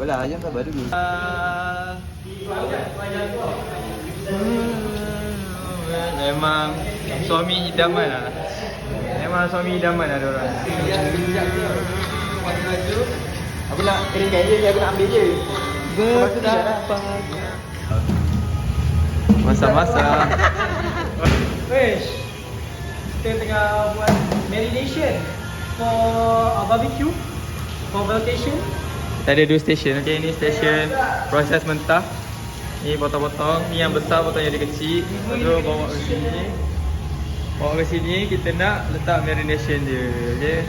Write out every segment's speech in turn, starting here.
Apalah, ayam sabar dulu. Memang suami idaman lah. Memang suami idaman lah diorang. Apalah, kering kain je, aku nak ambil je. Betapa masa-masa. Wish, kita tengah buat marination for barbecue, for vacation. Kita ada 2 stesen. Okay, ni stesen proses mentah. Ni potong-potong. Ni yang besar, potong jadi kecil. Lepas tu bawa ke sini. Bawa ke sini, kita nak letak marination dia. Okay.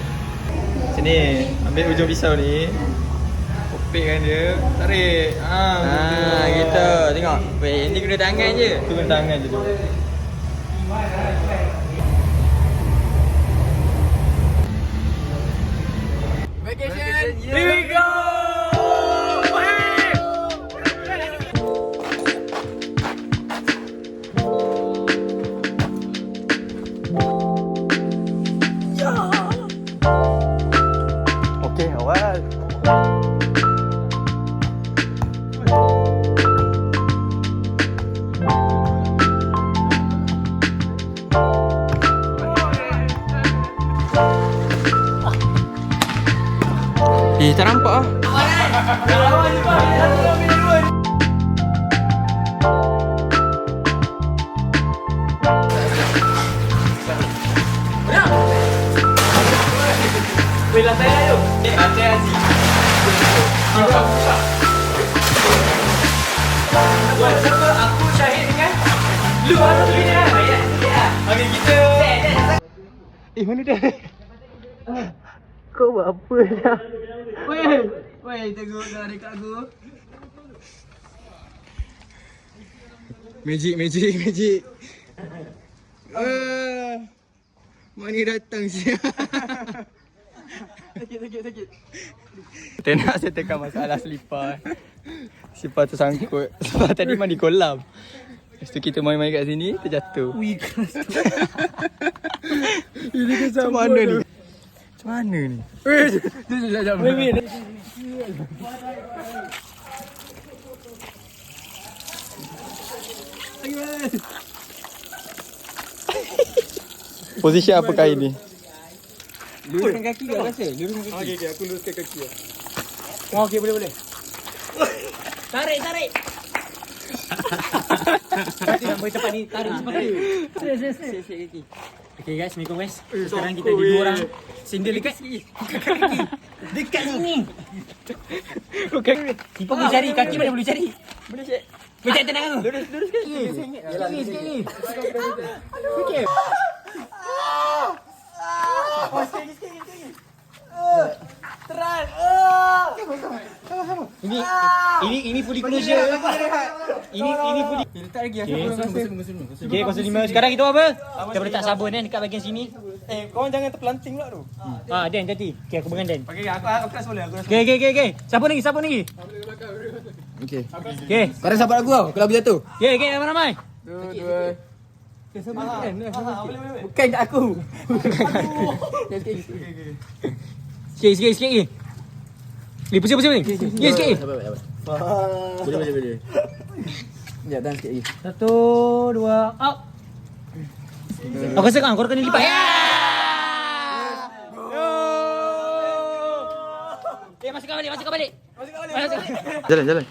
Sini, ambil ujung pisau ni. Kopekkan dia. Tarik. Gitu. Tengok. Weh, ni guna tangan je. Tu guna tangan je tu. Vacation. Here we go! Okay, awal. Tak nampak ah. Weh, lantai lah yuk. Lantai Aziz. Buat siapa? Aku Syahid dengan lu ada tu ni lah. Ya. Okey, kita. Mana dia? Kau buat apa dah? Weh, tengok dah dekat aku. Magic. Mana datang siap? Sakit. Kita nak settlekan masalah selipar. Selipar tersangkut. Sebab tadi mandi kolam. Lepas tu kita main-main kat sini, terjatuh. Wih, keras tu. Ini macam mana ni? Macam mana ni? Sekejap. Wait. Posisi apa kain ni? Luruskan kaki kau rasa? Luruskan kaki. Okey, aku luruskan kaki lah. Oh, okey, boleh. Tarik. Nanti nak boleh cepat ni, tarik cepat ni. Siap kaki. Okay guys, Assalamualaikum guys. Sekarang kita ada 2 orang single dekat sini. Dekat sini. Bukan. Kita boleh cari, kaki mana boleh cari? Boleh cek. Macam tenang aku. Lurus kaki. Sikit ni. Okey. Teran. Ini fully closure. Ini fully. Letak lagi aku. Okay, 05. Sekarang kita buat apa? Kita boleh letak sabun dekat bahagian sini. Kau jangan terpelanting pula tu. Dan hati. Okay, aku pegang Dan. Okey, aku kelas boleh. Okay. Sabun lagi. Okey. Okay. Kau dah sabar aku tau. Kalau berjatuh. Okay, ramai-ramai. 2. Bukan kat aku. Sikit lagi. Pusing. Sikit lagi. Boleh. Sekejap, dan sikit lagi. 1, 2, up. Aku rasa kau kena lipat. Masukkan balik. Jalan.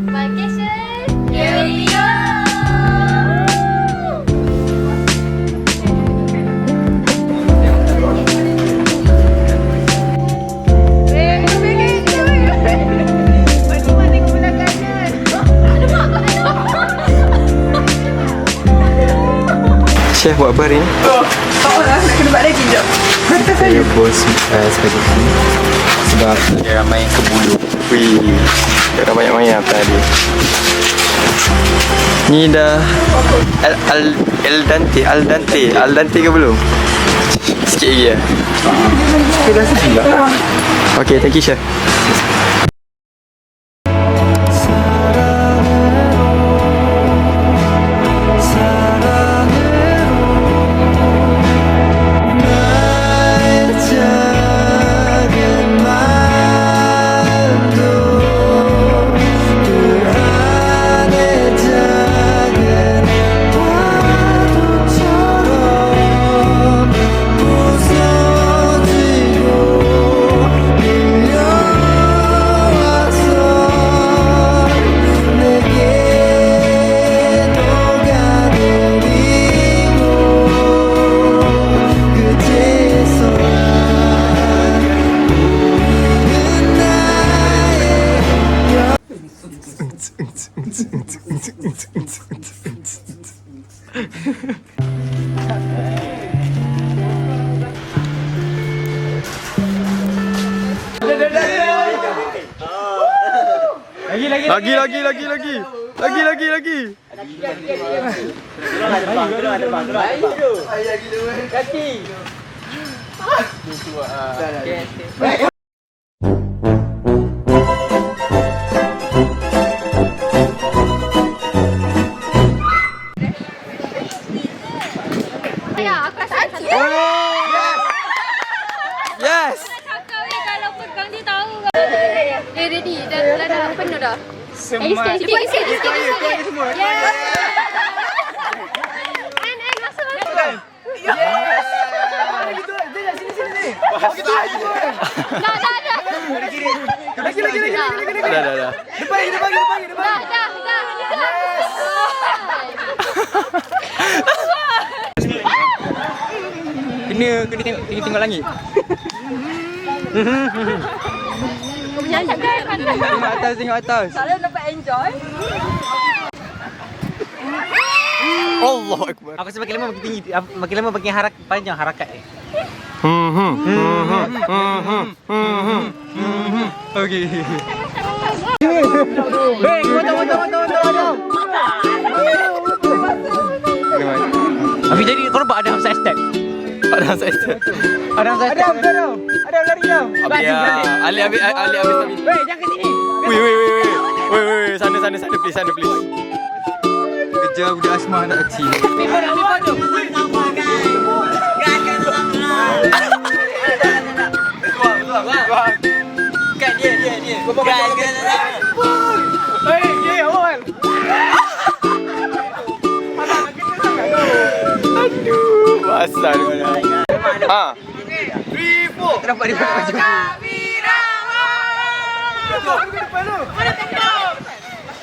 Vacation. Here we go. Chef buat apa hari ni? Saya bos spaghetti sebab dia ramai yang kebulu. Wih, dia dah banyak-banyak tadi. Ni dah al dente ke belum? Sikit lagi ya. Kita rasa juga. Okay, thank you chef. Lagi. Ya, aku rasa satu. Yes. Cakap ni kalau pegang dia tahu. Ready dah penuh dah. Semat. Sikit. Yeah. And masuk. Dah. Depan. Kena tengok langit. Jangan cakap Tengok atas. Kalau dapat enjoy. Allah Akbar. Aku semakin lama makin tinggi, makin lama makin panjang harakat ni. Okay. Hei, motor. Habis jadi kau nampak ada hamsa step. Ada saya. Ada lari dah. Ali habis tadi. Hei, jangan ke sini. Wait. Sana please. Kejar budak Asma anak kecil. Lipat tu. Kan dia. Hei, dia awal. Aduh, basah dia. 3, 4. Kenapa dia pakai baju?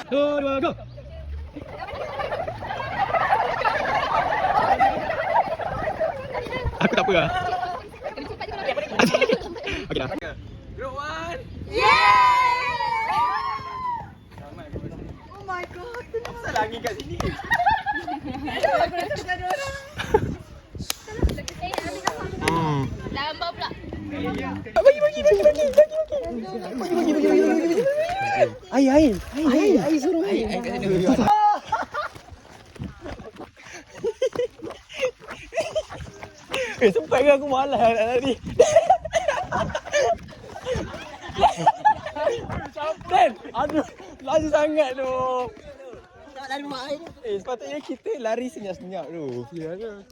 Dua, go. Aku tak apa lah. Okey dah. Group 1. Oh my god. Asal lagi kat sini. Lambat pula. Air suruh air. Sempat ke aku malas nak lari. Dan, aduh, laju sangat tu. Nak lari rumah air ni. Sepatutnya kita lari senyap-senyap tu. Ya ke?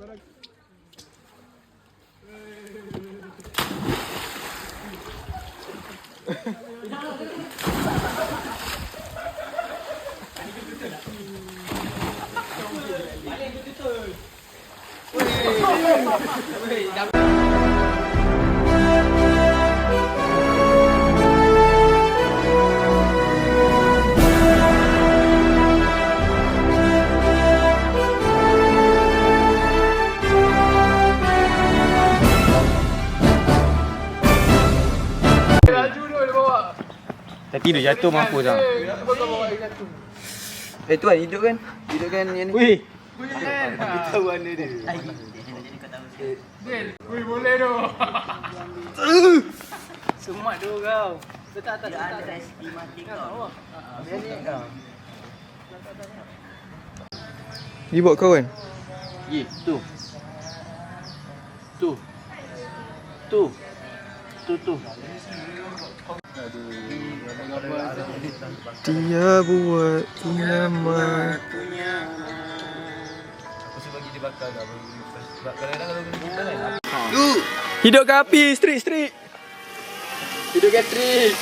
tidur jatuh mampus lah. Tu kan hidup kan yang ni. Wih. Tahu mana dia. Wih, boleh tu. Semat tu kau. Tak. Dia buat kau kan? Ye, tu. Dia buat nyaman. Hidup ke api, strik. Hidup ke strik.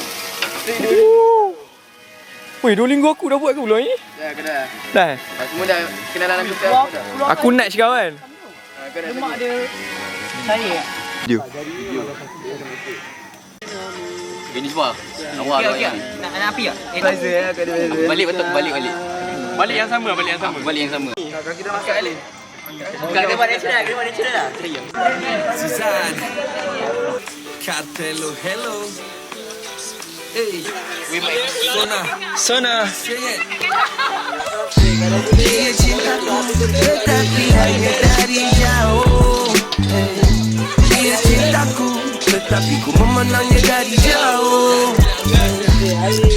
Weh, Duolingo aku dah buat ke belum ni? Dah kena. Dah? Semua dah kenalan aku dah. Aku nak cakap kan? Lemak dia saya. Dia. Ini semua. Awak okey. Nak api tak? Belajar aku ada belajar. Balik betul balik. Balik yang sama. Balik yang sama. Kalau kita masak balik. Kena buat natural lah. Suzanne Cartelo, hello. Hey, Sona. Dia cintaku tetapi hanya dari jauh. Dia cintaku tetapi ku memandangnya dari jauh.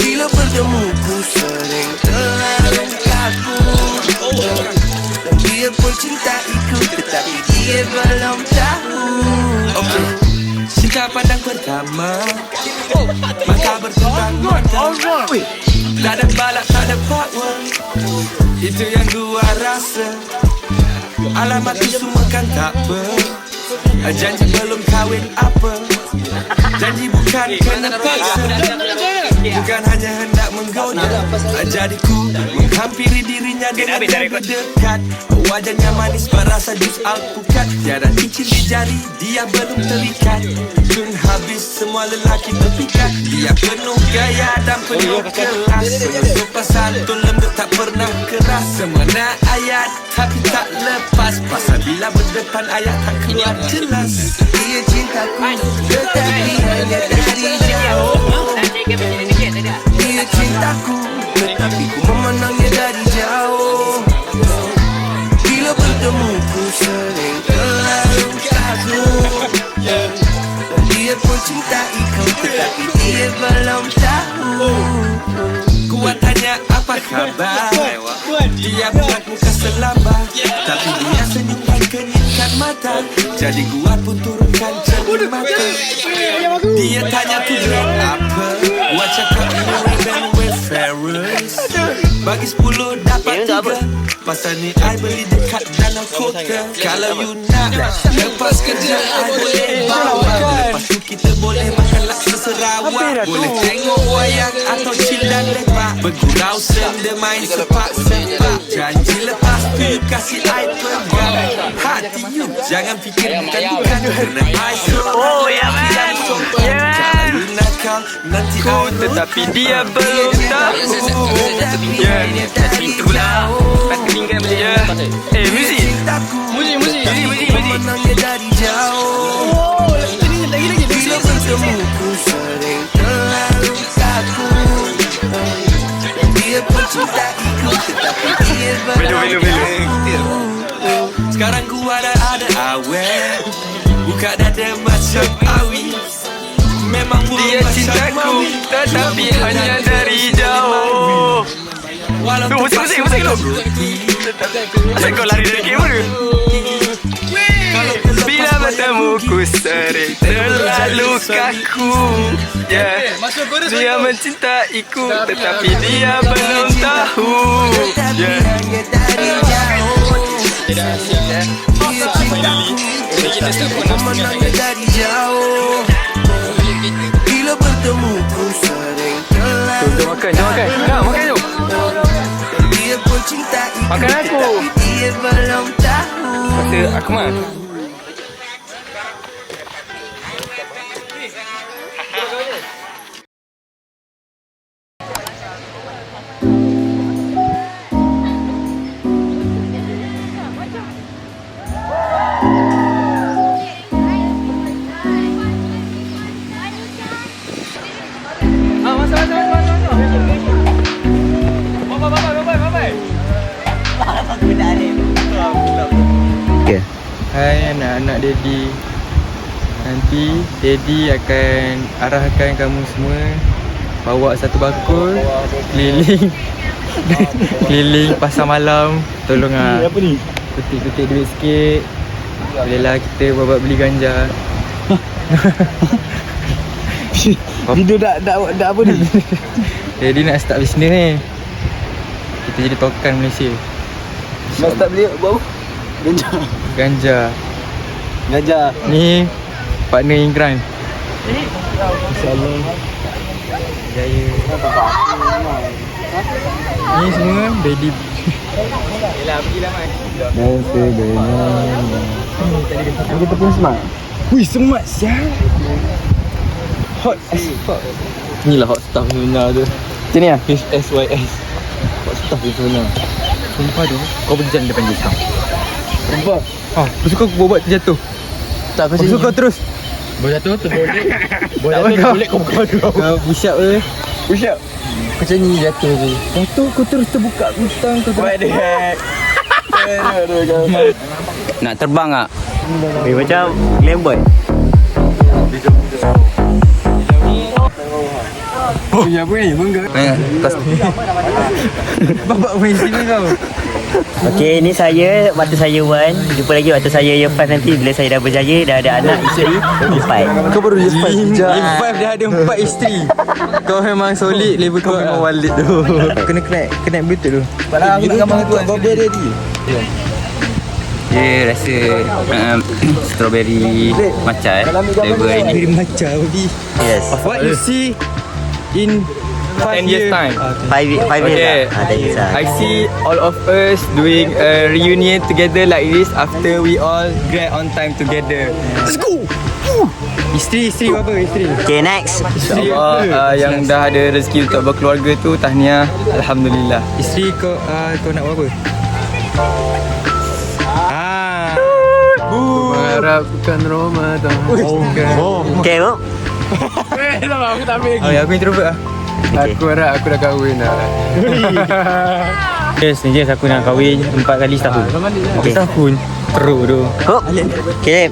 Bila bertemu ku sering terlalu kaku. Dan dia pun cintaiku tetapi dia belum tahu. Okay. Cinta pandang pertama, maka bertentang mata. Tak ada balak, tak ada power. Itu yang gua rasa. Alamat tu semua kan tak apa. Janji belum kahwin apa. Janji bukan kena paksa. Bukan hanya hendak menggoda. Jadi ku menghampiri dirinya dengan berdekat. Wajahnya manis berasa jus alpukat. Tiada cincin di jari, dia belum terikat. Pun habis semua lelaki terpikat. Dia penuh gaya dan penuh kelas. Sopan santun lembut tak pernah keras. Semena ayat tapi tak lepas. Pasal bila berdepan ayat tak keluar jelas. Dia cintaku tetapi hanya dari jauh. Dia cintaku tetapi ku memandangnya dari jauh. Bila bertemu ku sering terlalu kagum. Dia pun cintaiku tetapi dia belum tahu. Ku tanya apa khabar. Dia buat muka selamba, tapi dia senyum dan kenyitkan mata. Jadi gua pun turunkan cermin mata. Dia tanya tujuan apa. Gua cakap Ray-Ban Wayfarers. Bagi 10 dapat 3. Pasal ni I beli dekat Danau Kota. Kalau you nak lepas kerja I boleh bawa. Lepas tu kita boleh makan laksa Sarawak. Boleh tengok wayang atau chill dan lepak. Bergurau senda main sepak-sepak. Janji lepas tu kasih I pegang hati you. Jangan fikir bukan-bukan. Kerana I suruh kalau you nakal nanti Ku tetapi dia belum tahu. Ya, Itulah. Tak tinggal macam muzik. Muzik menangnya dari jauh. Bila bertemu ku sering terlalu kaku. Dia pun cintaiku tetapi dia belum tahu. Sekarang gua dah ada awet. Buka dada macam awi. Memang Dia cintaku tetapi hanya dari jauh. Walau Musik lu. Asal kau lari dari kamera tu? Bila bertemu ku sering terlalu kaku. Ya, dia mencintaiku tetapi dia belum tahu. Ya. Dari jauh. Bila bertemu ku sering terlalu. Jom makan. Nak makan jom. Dia pun cintaiku Makan aku. tetapi dia belum tahu. Kata aku mah. Masuk. Hai anak-anak Daddy. Nanti Daddy akan arahkan kamu semua bawa satu bakul keliling keliling pasar malam. Tolong Apa ni? petik-petik duit sikit. Bolehlah kita buat beli ganja. Video dah apa ni? Daddy nak start bisnes ni. Kita jadi tokan Malaysia. Mas tak beli apa? Ganja. Ganja. Ni partner in crime. InsyaAllah. Jaya. Ni semua Daddy. Yelah, pergilah Mas. Biasa dengan kita pun smart. Wih, smart siang. Hot as fuck. Inilah hot stuff sebenar tu. Macam ni lah? HSYS. Hot stuff yang sebenar. Sumpah tu, kau pergi jalan depan je sekarang. Sumpah. Lepas tu kau buat terjatuh. Tak, Lepas tu kau terus. Berjatuh terboleh. Boleh kau buka dulu. Kau push up ke? Push up. Macam ni jatuh je. Lepas tu kau terus terbuka butang kau terus. What the heck? Nak terbang tak? Macam Glamboy. Oh, ya apa ni? Bangga. Bapak main sini kau. Okey, ni saya, waktu saya Wan. Jumpa lagi waktu saya year 5 nanti bila saya dah berjaya, dah ada anak, isteri, 4. Kau baru year 5 je. Year 5 dah ada 4 isteri. Kau memang solid, level kau memang walid tu. Kena betul tu. Padahal aku nak gambar tu kau beri dia. Dia rasa strawberry matcha flavor ini. Very matcha babi. Yes. What you see in 10 years time. 5 years Okay. lah. 10 years lah. I see all of us doing a reunion together like this after we all grad on time together. Let's go. Isteri apa isteri? Okay, next. InsyaAllah yang dah ada rezeki untuk berkeluarga tu tahniah. Alhamdulillah. Isteri kau nak buat apa? Mengharapkan Ramadan. Okay, bro. Aku introvert lah. Okay. Aku harap aku dah kahwin lah. Yes, aku nak kahwin 4 kali setahun. Okay. Tahun teruk tu. Oh. Okay,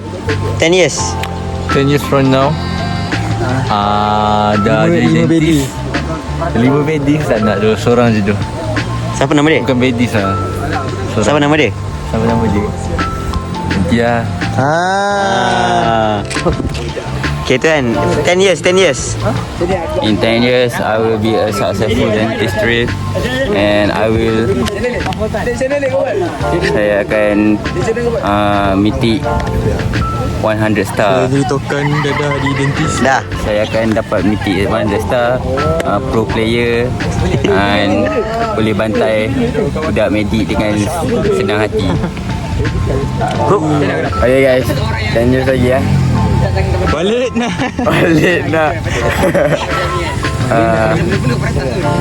10 years. 10 years from now. Dah jadi dentist. 5 bedis tak nak tu. Seorang je tu. Siapa nama dia? Bukan bedis lah. Siapa nama dia? Siapa nama dia? Nanti lah. Okay, tu kan. 10 years. In 10 years, I will be a successful dentist and I will saya akan mitik 100 star. Jadi tokan dadah di dentist. Dah. Saya akan dapat mitik 100 star, pro player dan boleh bantai budak medik dengan senang hati. Okay guys, 10 years lagi ya. Balik nak.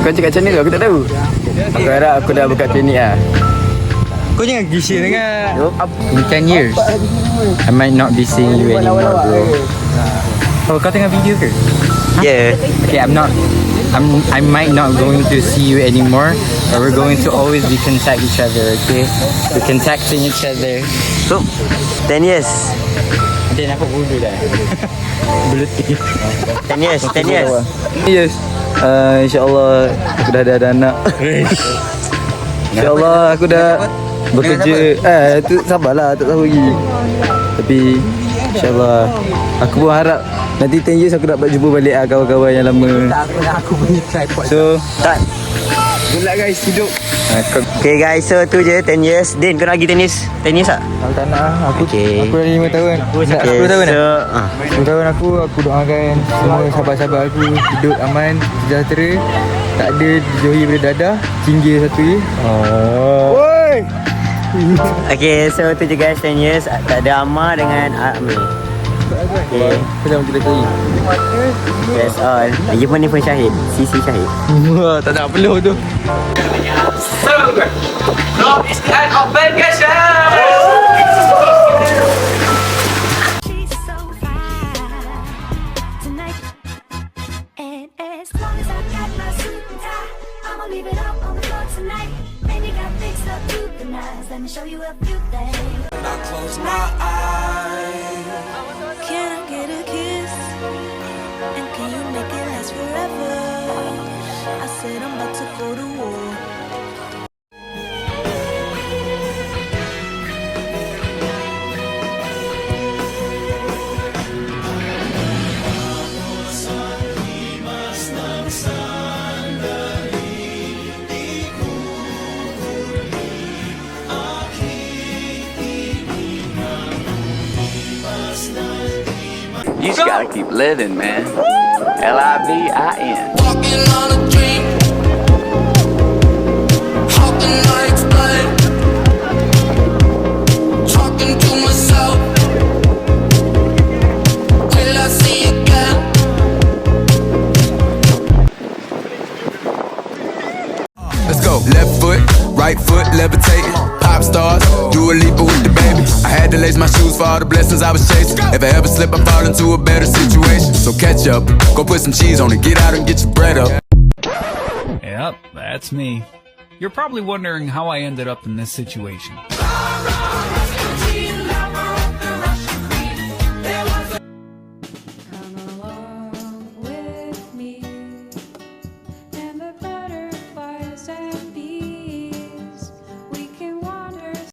Kau cakap macam mana tu? Aku tak tahu. Aku harap aku dah buka klinik lah. Kau jangan gisir sangat. In 10 years, I might not be seeing you anymore, bro. Oh, kau tengah video ke? Yeah. Okay, I might not going to see you anymore, but we're going to always be contact each other, okay? We're contacting each other. So, 10 years. Dia nampak bodoh dah. 10 years. Yes. InsyaAllah aku dah ada anak. InsyaAllah aku dah bekerja. Tu sabarlah, tak tahu lagi. Tapi InsyaAllah aku pun harap nanti 10 years aku dapat jumpa balik kawan-kawan yang lama. Aku punya tripod. So Tak. Good luck guys, hidup. Okay guys, so tu je 10 years. Din, kau nak pergi tenis? 10 years tak? Aku tak nak lah. Aku Okay. dah 5 tahun. Nak 10 tahun so, dah. 10 tahun aku doakan semua sahabat-sahabat aku hidup aman, sejahtera. Tak ada dijauhi daripada dadah. Cinggir satu je. Woi! Okay, so tu je guys, 10 years. Tak ada Amar dengan Amir. Okay, Macam kita cari. that's all. Lagi pun ni pun Syahid. Sisi Syahid. Wah, tak nak peluh tu. She's so fine tonight, and as long as I got my suit and tie, I'ma leave it all on the floor tonight. Maybe got fixed up through the nights. Let me show you a few things. I close my eyes. Can I get a kiss? And can you make it last forever? I said I'm about to go to war. You just gotta keep living, man. L-I-V-I-N. Walking on a dream. How can I explain? Talking to myself. Will I see again? Let's go. Left foot, right foot, levitating. Pop stars, Dua Lipa with the baby. I had to lace my shoes for all the blessings I was chasing. If I ever slip, I fall into a better situation. So catch up, go put some cheese on it, get out and get your bread up. Yep, that's me. You're probably wondering how I ended up in this situation. Alright.